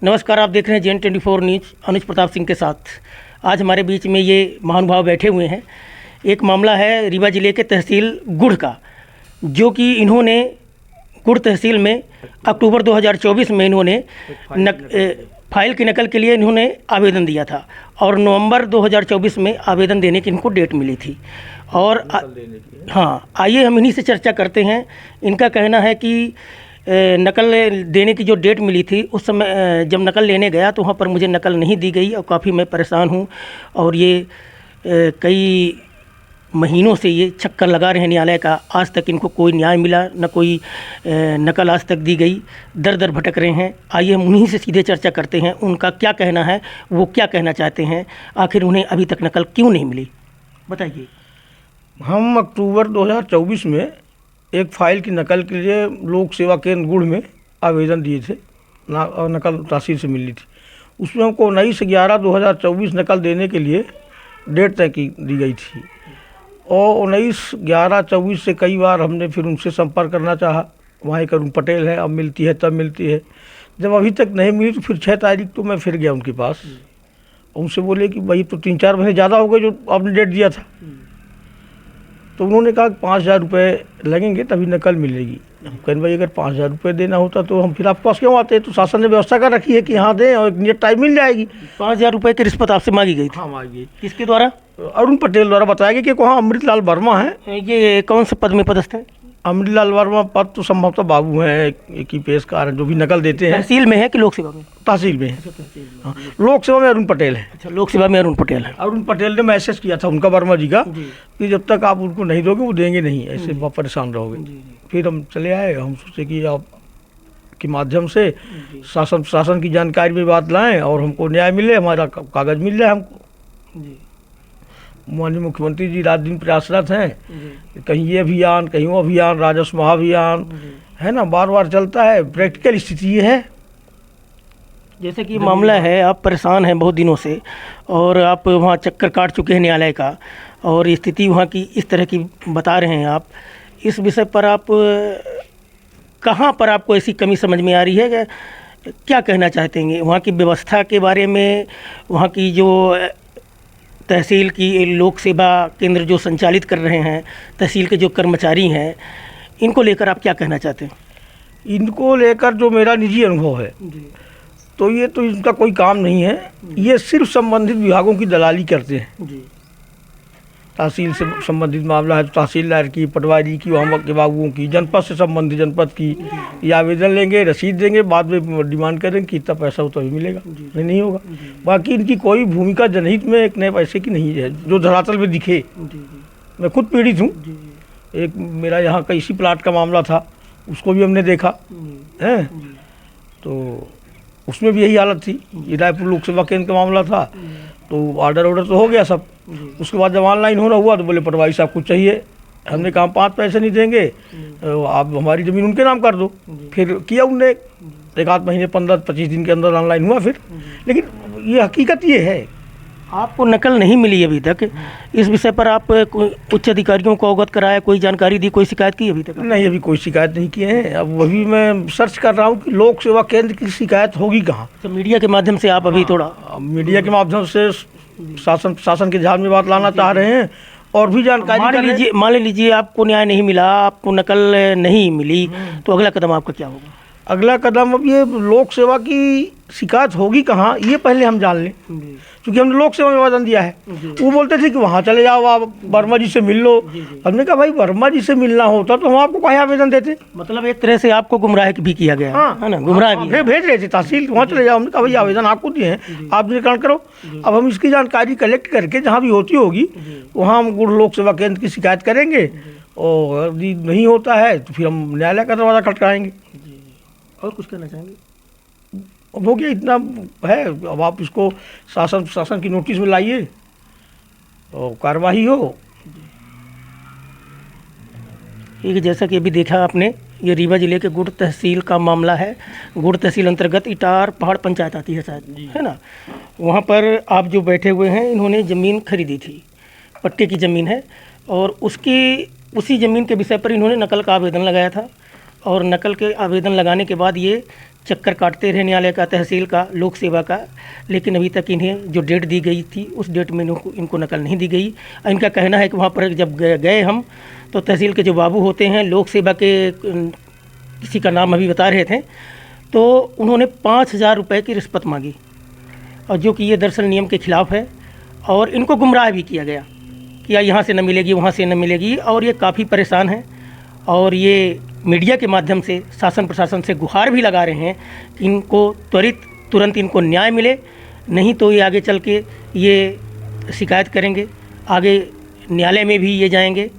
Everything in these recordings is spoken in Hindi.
नमस्कार, आप देख रहे हैं JN24 न्यूज़ अनुज प्रताप सिंह के साथ। आज हमारे बीच में ये महानुभाव बैठे हुए हैं। एक मामला है रीवा ज़िले के तहसील गुड़ का, जो कि इन्होंने गुड़ तहसील में अक्टूबर 2024 में इन्होंने फाइल की नकल के लिए इन्होंने आवेदन दिया था और नवंबर 2024 में आवेदन देने की इनको डेट मिली थी। और हाँ, आइए हम इन्हीं से चर्चा करते हैं। इनका कहना है कि नकल देने की जो डेट मिली थी उस समय जब नकल लेने गया तो वहाँ पर मुझे नकल नहीं दी गई और काफ़ी मैं परेशान हूँ। और ये कई महीनों से ये चक्कर लगा रहे हैं न्यायालय का, आज तक इनको कोई न्याय मिला न कोई नकल आज तक दी गई। दर दर भटक रहे हैं। आइए हम उन्हीं से सीधे चर्चा करते हैं, उनका क्या कहना है, वो क्या कहना चाहते हैं, आखिर उन्हें अभी तक नकल क्यों नहीं मिली, बताइए। हम अक्टूबर 2024 में एक फ़ाइल की नकल के लिए लोक सेवा केंद्र गुड़ में आवेदन दिए थे। नकल तहसील से मिली थी। उसमें हमको 19/11/2024 नकल देने के लिए डेट तय की दी गई थी और 19/11/24 से कई बार हमने फिर उनसे संपर्क करना चाहा। वहाँ एक अरुण पटेल है, अब मिलती है तब मिलती है। जब अभी तक नहीं मिली तो फिर 6 तारीख तो मैं फिर गया उनके पास। उनसे बोले कि भाई तो 3-4 महीने ज़्यादा हो गए जो आपने डेट दिया था। तो उन्होंने कहा कि 5,000 रुपये लगेंगे तभी नकल मिलेगी। हम कहें भाई अगर 5,000 रुपये देना होता तो हम फिर आपके पास क्यों आते। तो शासन ने व्यवस्था कर रखी है कि यहाँ दें और एक नियत टाइम मिल जाएगी। 5,000 रुपये की रिश्वत आपसे मांगी गई थी? हाँ, मांगी गई। किसके द्वारा? अरुण पटेल द्वारा बताया गया कि वहाँ अमृतलाल वर्मा है। ये कौन से पद में पदस्थ है? अमृतलाल वर्मा पद तो संभवतः बाबू हैं, एक ही पेशकार हैं जो भी नकल देते हैं। तहसील में है कि लोक सेवा में? तहसील में है। हाँ, लोक सेवा में अरुण पटेल है। अच्छा, लोक सेवा में अरुण पटेल है। अरुण पटेल ने मैसेज किया था उनका वर्मा जी का कि जब तक आप उनको नहीं दोगे वो देंगे नहीं, ऐसे बहुत परेशान रहोगे। फिर हम चले आए। हम सोचे कि आप के माध्यम से शासन की जानकारी में बात लाएं और हमको न्याय मिले, हमारा कागज़ मिल जाए हमको। माननीय मुख्यमंत्री जी रात दिन प्रयासरत हैं। कहीं ये अभियान, कहीं वो अभियान, राजस्व महाअभियान है ना, बार बार चलता है। प्रैक्टिकल स्थिति ये है। जैसे कि मामला है, आप परेशान हैं बहुत दिनों से और आप वहाँ चक्कर काट चुके हैं न्यायालय का और स्थिति वहाँ की इस तरह की बता रहे हैं आप। इस विषय पर आप कहाँ पर आपको ऐसी कमी समझ में आ रही है, क्या कहना चाहते हैं वहाँ की व्यवस्था के बारे में? वहाँ की जो तहसील की लोक सेवा केंद्र जो संचालित कर रहे हैं, तहसील के जो कर्मचारी हैं, इनको लेकर आप क्या कहना चाहते हैं? इनको लेकर जो मेरा निजी अनुभव है तो ये तो इनका कोई काम नहीं है। ये सिर्फ संबंधित विभागों की दलाली करते हैं। तहसील से संबंधित मामला है तो तहसीलदार की, पटवारी की, वहाँ के बाबुओं की, जनपद से संबंधित जनपद की, ये आवेदन लेंगे, रसीद देंगे, बाद में डिमांड करेंगे कि इतना पैसा हो तो अभी मिलेगा, नहीं होगा। बाकी इनकी कोई भूमिका जनहित में एक नए पैसे की नहीं है जो धरातल में दिखे। मैं खुद पीड़ित हूँ। एक मेरा यहाँ का इसी प्लाट का मामला था, उसको भी हमने देखा है तो उसमें भी यही हालत थी। ये रायपुर लोक सेवा केंद्र का मामला था तो ऑर्डर तो हो गया सब। उसके बाद जब ऑनलाइन होना हुआ तो बोले पटवारी साहब कुछ चाहिए। हमने कहा 5 पैसे नहीं देंगे, आप हमारी ज़मीन उनके नाम कर दो। फिर किया उनने, 1-8 महीने 15-25 दिन के अंदर ऑनलाइन हुआ फिर। लेकिन ये हकीकत ये है। आपको नकल नहीं मिली अभी तक। इस विषय पर आप उच्च अधिकारियों को अवगत कराया, कोई जानकारी दी, कोई शिकायत की अभी तक? नहीं, अभी कोई शिकायत नहीं किए हैं। अब वही मैं सर्च कर रहा हूँ कि लोक सेवा केंद्र की शिकायत होगी कहाँ। तो मीडिया के माध्यम से आप अभी थोड़ा मीडिया के माध्यम से शासन के ध्यान में बात लाना चाह रहे हैं और भी जानकारी। मान लीजिए आपको न्याय नहीं मिला, आपको नकल नहीं मिली, तो अगला कदम आपका क्या होगा? अगला कदम अब ये लोक सेवा की शिकायत होगी कहाँ ये पहले हम जान लें, क्योंकि हमने लोक सेवा में आवेदन दिया है। वो बोलते थे कि वहाँ चले जाओ, आप वर्मा जी से मिल लो। हमने कहा भाई वर्मा जी से मिलना होता तो हम आपको कहीं आवेदन देते। मतलब एक तरह से आपको गुमराह भी किया गया। हाँ, है ना, गुमराह भी भेज रहे थे तहसील, वहाँ चले जाओ। हमने कहा भाई आवेदन आपको दिए हैं, आप निराकरण करो। अब हम इसकी जानकारी कलेक्ट करके जहाँ भी होती होगी वहाँ हम गुड़ लोक सेवा केंद्र की शिकायत करेंगे और यदि नहीं होता है तो फिर हम न्यायालय का दरवाज़ा खटखटाएंगे। और कुछ कहना चाहेंगे? अब हो गया, इतना है। अब आप इसको शासन की नोटिस में लाइए और कार्रवाई हो। ठीक है, जैसा कि अभी देखा आपने, ये रीवा जिले के गुड़ तहसील का मामला है। गुड़ तहसील अंतर्गत इटार पहाड़ पंचायत आती है शायद, है ना। वहाँ पर आप जो बैठे हुए हैं, इन्होंने ज़मीन खरीदी थी, पट्टे की ज़मीन है और उसी ज़मीन के विषय पर इन्होंने नकल का आवेदन लगाया था। और नकल के आवेदन लगाने के बाद ये चक्कर काटते रहे न्यायालय का, तहसील का, लोक सेवा का, लेकिन अभी तक इन्हें जो डेट दी गई थी उस डेट में इनको नकल नहीं दी गई। इनका कहना है कि वहाँ पर जब गए हम तो तहसील के जो बाबू होते हैं, लोक सेवा के किसी का नाम अभी बता रहे थे, तो उन्होंने 5,000 रुपये की रिश्वत मांगी, और जो कि ये दरअसल नियम के खिलाफ़ है, और इनको गुमराह भी किया गया कि यहाँ से न मिलेगी, वहाँ से न मिलेगी, और ये काफ़ी परेशान हैं। और ये मीडिया के माध्यम से शासन प्रशासन से गुहार भी लगा रहे हैं कि इनको तुरंत इनको न्याय मिले, नहीं तो ये आगे चल के ये शिकायत करेंगे, आगे न्यायालय में भी ये जाएंगे,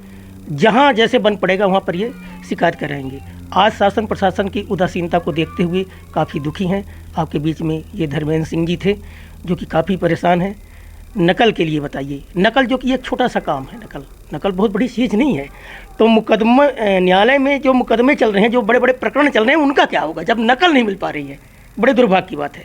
जहाँ जैसे बन पड़ेगा वहाँ पर ये शिकायत कराएंगे। आज शासन प्रशासन की उदासीनता को देखते हुए काफ़ी दुखी हैं। आपके बीच में ये धर्मेंद्र सिंह जी थे जो कि काफ़ी परेशान हैं। नकल के लिए बताइए, नकल जो कि एक छोटा सा काम है, नकल बहुत बड़ी चीज़ नहीं है। तो मुकदमा न्यायालय में जो मुकदमे चल रहे हैं, जो बड़े बड़े प्रकरण चल रहे हैं, उनका क्या होगा जब नकल नहीं मिल पा रही है? बड़े दुर्भाग्य की बात है।